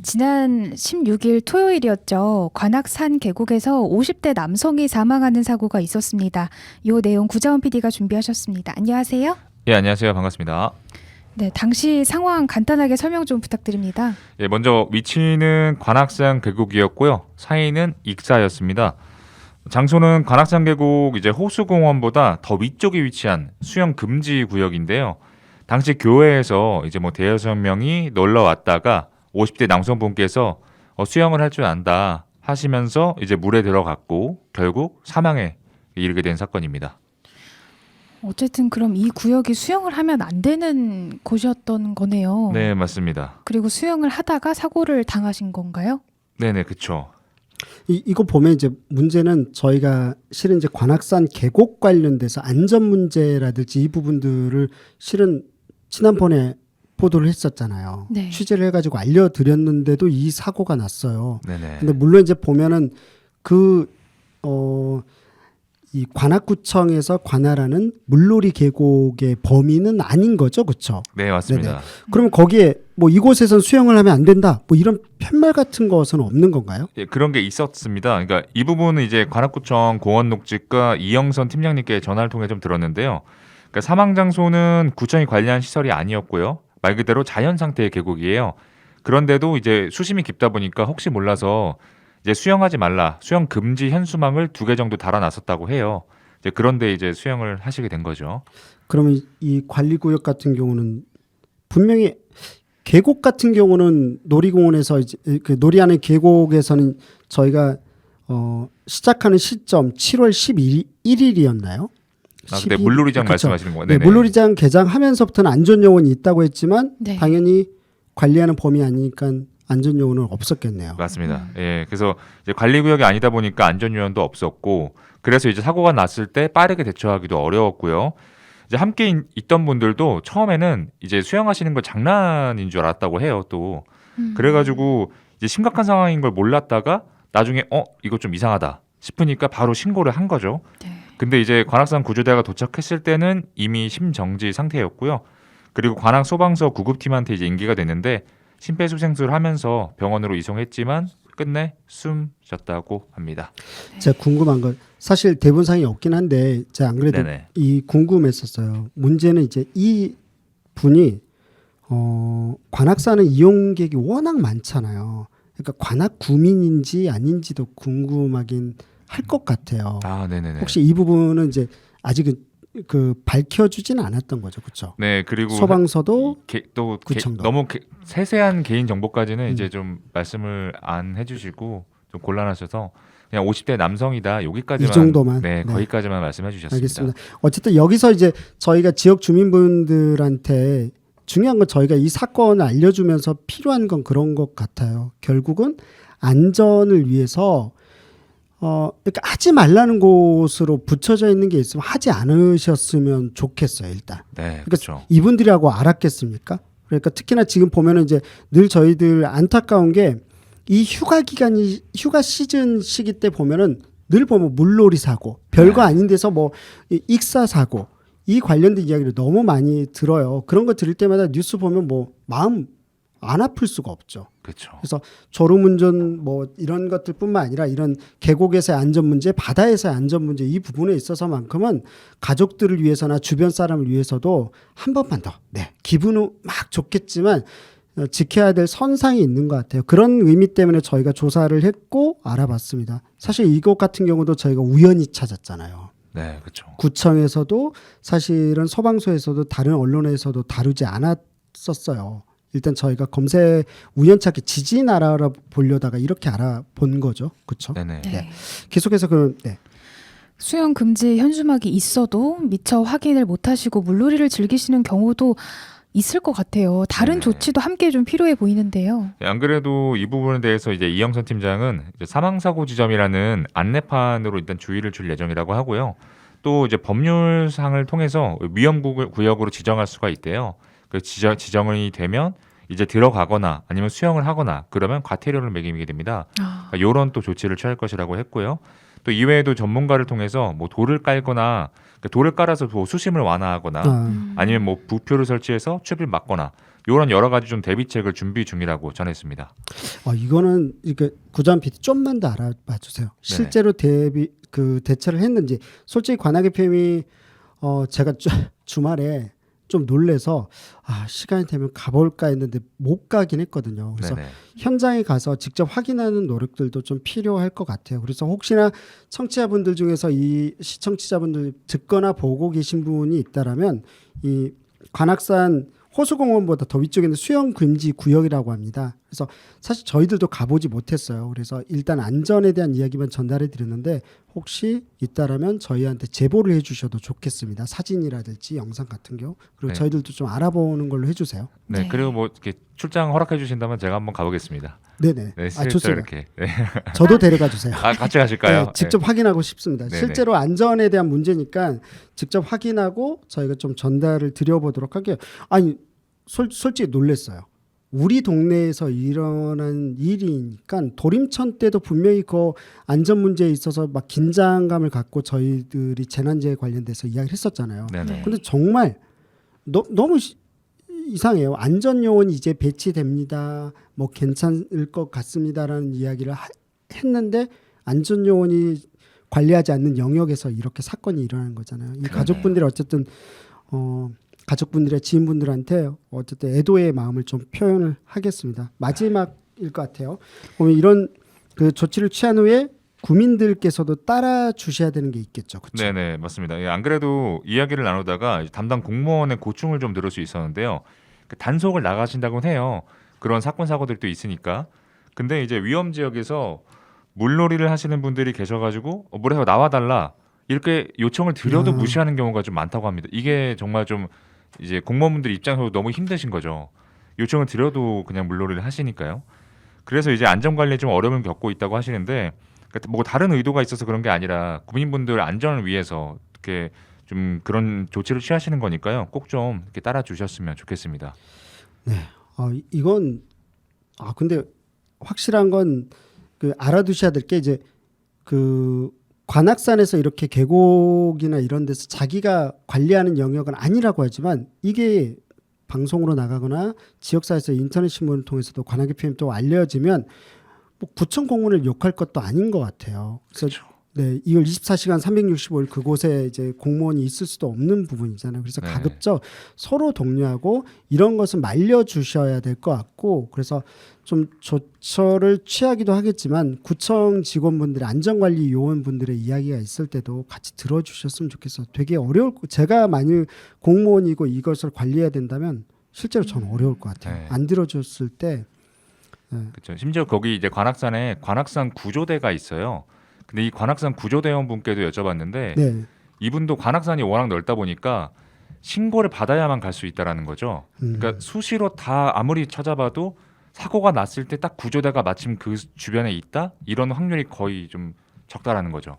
지난 16일 토요일이었죠. 관악산 계곡에서 50대 남성이 사망하는 사고가 있었습니다. 이 내용 구자원 PD가 준비하셨습니다. 안녕하세요. 예, 안녕하세요. 반갑습니다. 네, 당시 상황 간단하게 설명 좀 부탁드립니다. 예, 먼저 위치는 관악산 계곡이었고요. 사인은 익사였습니다. 장소는 관악산 계곡 이제 호수공원보다 더 위쪽에 위치한 수영 금지 구역인데요. 당시 교회에서 이제 대여섯 명이 놀러 왔다가 50대 남성분께서 수영을 할 줄 안다 하시면서 이제 물에 들어갔고 결국 사망에 이르게 된 사건입니다. 어쨌든 그럼 이 구역이 수영을 하면 안 되는 곳이었던 거네요. 네, 맞습니다. 그리고 수영을 하다가 사고를 당하신 건가요? 네네, 그렇죠. 이거 보면 이제 문제는 저희가 실은 이제 관악산 계곡 관련돼서 안전 문제라든지 이 부분들을 실은 지난번에 보도를 했었잖아요. 네. 취재를 해가지고 알려드렸는데도 이 사고가 났어요. 네네. 근데 물론 이제 보면은 이 관악구청에서 관할하는 물놀이 계곡의 범위는 아닌 거죠, 그렇죠? 네, 맞습니다. 네네. 그러면 거기에 이곳에선 수영을 하면 안 된다, 이런 팻말 같은 것은 없는 건가요? 예, 그런 게 있었습니다. 그러니까 이 부분은 이제 관악구청 공원녹지과 이영선 팀장님께 전화를 통해 좀 들었는데요. 그러니까 사망 장소는 구청이 관리한 시설이 아니었고요. 말 그대로 자연 상태의 계곡이에요. 그런데도 이제 수심이 깊다 보니까 혹시 몰라서 이제 수영하지 말라, 수영 금지 현수막을 2개 정도 달아놨었다고 해요. 이제 그런데 이제 수영을 하시게 된 거죠. 그러면 이 관리구역 같은 경우는 분명히 계곡 같은 경우는 놀이공원에서 이제 그 놀이하는 계곡에서는 저희가 시작하는 시점 7월 11일이었나요? 근데 물놀이장 말씀하시는 거예요? 네, 물놀이장 개장하면서부터는 안전요원이 있다고 했지만 네. 당연히 관리하는 범위 아니니까 안전요원은 없었겠네요. 맞습니다. 예, 그래서 이제 관리구역이 아니다 보니까 안전요원도 없었고, 그래서 이제 사고가 났을 때 빠르게 대처하기도 어려웠고요. 이제 함께 있던 분들도 처음에는 이제 수영하시는 거 장난인 줄 알았다고 해요. 또 그래가지고 이제 심각한 상황인 걸 몰랐다가 나중에 이거 좀 이상하다 싶으니까 바로 신고를 한 거죠. 네. 근데 이제 관악산 구조대가 도착했을 때는 이미 심정지 상태였고요. 그리고 관악 소방서 구급팀한테 이제 인계가 됐는데 심폐소생술을 하면서 병원으로 이송했지만 끝내 숨 쉬었다고 합니다. 제가 궁금한 건 사실 대본상이 없긴 한데 제가 안 그래도 네네. 이 궁금했었어요. 문제는 이제 이 분이 관악산은 이용객이 워낙 많잖아요. 그러니까 관악 구민인지 아닌지도 궁금하긴 할 것 같아요. 아, 네네네. 혹시 이 부분은 이제 아직은 밝혀주진 않았던 거죠, 그렇죠? 네, 그리고 소방서도 구청도. 너무 세세한 개인 정보까지는 이제 좀 말씀을 안 해주시고 좀 곤란하셔서 그냥 50대 남성이다 여기까지만 이 정도만? 네, 네. 거기까지만 말씀해 주셨습니다. 알겠습니다. 어쨌든 여기서 이제 저희가 지역 주민분들한테 중요한 건 저희가 이 사건을 알려주면서 필요한 건 그런 것 같아요. 결국은 안전을 위해서 그러니까 하지 말라는 곳으로 붙여져 있는 게 있으면 하지 않으셨으면 좋겠어요, 일단. 네, 그러니까 그렇죠. 이분들이라고 알았겠습니까? 그러니까 특히나 지금 보면은 이제 늘 저희들 안타까운 게 이 휴가 시즌 시기 때 보면은 늘 보면 물놀이 사고, 별거 아닌 데서 이 익사 사고, 이 관련된 이야기를 너무 많이 들어요. 그런 거 들을 때마다 뉴스 보면 마음 안 아플 수가 없죠. 그렇죠. 그래서 졸음운전 이런 것들뿐만 아니라 이런 계곡에서의 안전 문제, 바다에서의 안전 문제 이 부분에 있어서만큼은 가족들을 위해서나 주변 사람을 위해서도 한 번만 더 기분은 막 좋겠지만 지켜야 될 선상이 있는 것 같아요. 그런 의미 때문에 저희가 조사를 했고 알아봤습니다. 사실 이곳 같은 경우도 저희가 우연히 찾았잖아요. 네, 그렇죠. 구청에서도 사실은 소방서에서도 다른 언론에서도 다루지 않았었어요. 일단 저희가 검색 우연찮게 지진 알아보려다가 이렇게 알아본 거죠. 그렇죠? 네네. 네. 계속해서 수영 금지 현수막이 있어도 미처 확인을 못하시고 물놀이를 즐기시는 경우도 있을 것 같아요. 다른 네네. 조치도 함께 좀 필요해 보이는데요. 네, 안 그래도 이 부분에 대해서 이제 이영선 팀장은 이제 사망사고 지점이라는 안내판으로 일단 주의를 줄 예정이라고 하고요. 또 이제 법률상을 통해서 위험 구역으로 지정할 수가 있대요. 그 지정이 되면 이제 들어가거나 아니면 수영을 하거나 그러면 과태료를 매기게 됩니다. 이런 또 조치를 취할 것이라고 했고요. 또 이외에도 전문가를 통해서 돌을 깔거나 돌을 깔아서 수심을 완화하거나 아니면 부표를 설치해서 추비를 막거나 이런 여러 가지 좀 대비책을 준비 중이라고 전했습니다. 이거는 이렇게 구자원 PD 좀만 더 알아봐 주세요. 실제로 대처를 했는지. 솔직히 관악의 PM이 제가 주말에 좀 놀래서 시간이 되면 가볼까 했는데 못 가긴 했거든요. 그래서 네네. 현장에 가서 직접 확인하는 노력들도 좀 필요할 것 같아요. 그래서 혹시나 청취자분들 중에서 이 시청자분들 듣거나 보고 계신 분이 있다라면 이 관악산 호수공원보다 더 위쪽에 있는 수영금지 구역이라고 합니다. 그래서 사실 저희들도 가보지 못했어요. 그래서 일단 안전에 대한 이야기만 전달해 드렸는데 혹시 있다라면 저희한테 제보를 해주셔도 좋겠습니다. 사진이라든지 영상 같은 경우. 그리고 네. 저희들도 좀 알아보는 걸로 해주세요. 네, 네. 그리고 뭐 이렇게 출장 허락해 주신다면 제가 한번 가보겠습니다. 네네. 네, 실제로 좋습니다. 이렇게. 네. 저도 데려가 주세요. 같이 가실까요? 네, 직접 확인하고 싶습니다. 네네. 실제로 안전에 대한 문제니까 직접 확인하고 저희가 좀 전달을 드려보도록 할게요. 아니 솔직히 놀랐어요. 우리 동네에서 일어난 일이니까 도림천 때도 분명히 그 안전 문제에 있어서 막 긴장감을 갖고 저희들이 재난재해 관련돼서 이야기를 했었잖아요. 네네. 근데 정말 너무 이상해요. 안전 요원이 이제 배치됩니다. 뭐 괜찮을 것 같습니다라는 이야기를 했는데 안전 요원이 관리하지 않는 영역에서 이렇게 사건이 일어나는 거잖아요. 이 가족분들이 어쨌든 가족분들의 지인분들한테 어쨌든 애도의 마음을 좀 표현을 하겠습니다. 마지막일 것 같아요. 보면 이런 그 조치를 취한 후에 구민들께서도 따라 주셔야 되는 게 있겠죠. 그렇죠? 네네, 맞습니다. 예, 안 그래도 이야기를 나누다가 담당 공무원의 고충을 좀 들을 수 있었는데요. 그 단속을 나가신다고는 해요. 그런 사건 사고들도 있으니까. 근데 이제 위험 지역에서 물놀이를 하시는 분들이 계셔가지고 물에서 나와달라 이렇게 요청을 드려도 무시하는 경우가 좀 많다고 합니다. 이게 정말 좀 이제 공무원분들 입장에서 너무 힘드신 거죠. 요청을 드려도 그냥 물놀이를 하시니까요. 그래서 이제 안전관리에 좀 어려움을 겪고 있다고 하시는데 뭐 다른 의도가 있어서 그런 게 아니라 국민분들 안전을 위해서 이렇게 좀 그런 조치를 취하시는 거니까요. 꼭 좀 이렇게 따라 주셨으면 좋겠습니다. 네. 이건 근데 확실한 건 그 알아두셔야 될 게 이제 그 관악산에서 이렇게 계곡이나 이런 데서 자기가 관리하는 영역은 아니라고 하지만 이게 방송으로 나가거나 지역사회에서 인터넷 신문을 통해서도 관악의 PM 또 알려지면 뭐 구청 공무원을 욕할 것도 아닌 것 같아요. 그래서 그렇죠. 네, 이걸 24시간 365일 그곳에 이제 공무원이 있을 수도 없는 부분이잖아요. 그래서 네. 가급적 서로 독려하고 이런 것은 말려주셔야 될 것 같고 그래서 좀 조처를 취하기도 하겠지만 구청 직원분들의 안전관리 요원분들의 이야기가 있을 때도 같이 들어주셨으면 좋겠어요. 되게 제가 만일 공무원이고 이것을 관리해야 된다면 실제로 저는 어려울 것 같아요. 네. 안 들어줬을 때 그렇죠. 심지어 거기 이제 관악산에 관악산 구조대가 있어요. 근데 이 관악산 구조대원분께도 여쭤봤는데 네. 이분도 관악산이 워낙 넓다 보니까 신고를 받아야만 갈 수 있다라는 거죠. 그러니까 수시로 다 아무리 찾아봐도 사고가 났을 때 딱 구조대가 마침 그 주변에 있다 이런 확률이 거의 좀 적다라는 거죠.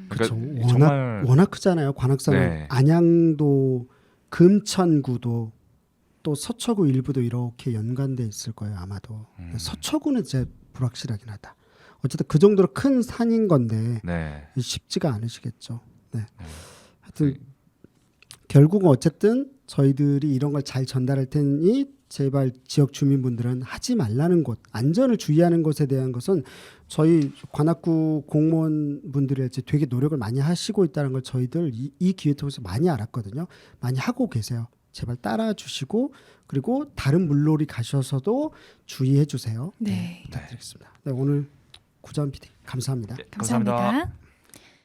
그렇죠. 그러니까 정말 워낙 크잖아요. 관악산은 네. 안양도 금천구도 또 서초구 일부도 이렇게 연관돼 있을 거예요. 아마도 서초구는 진짜 불확실하긴 하다. 어쨌든 그 정도로 큰 산인 건데 네. 쉽지가 않으시겠죠. 네. 하여튼 결국은 어쨌든 저희들이 이런 걸 잘 전달할 테니 제발 지역 주민분들은 하지 말라는 곳, 안전을 주의하는 것에 대한 것은 저희 관악구 공무원분들이 되게 노력을 많이 하시고 있다는 걸 저희들 이 기회 통해서 많이 알았거든요. 많이 하고 계세요. 제발 따라 주시고 그리고 다른 물놀이 가셔서도 주의해 주세요. 네. 부탁드리겠습니다. 네, 오늘 구자원 PD 감사합니다. 네, 감사합니다.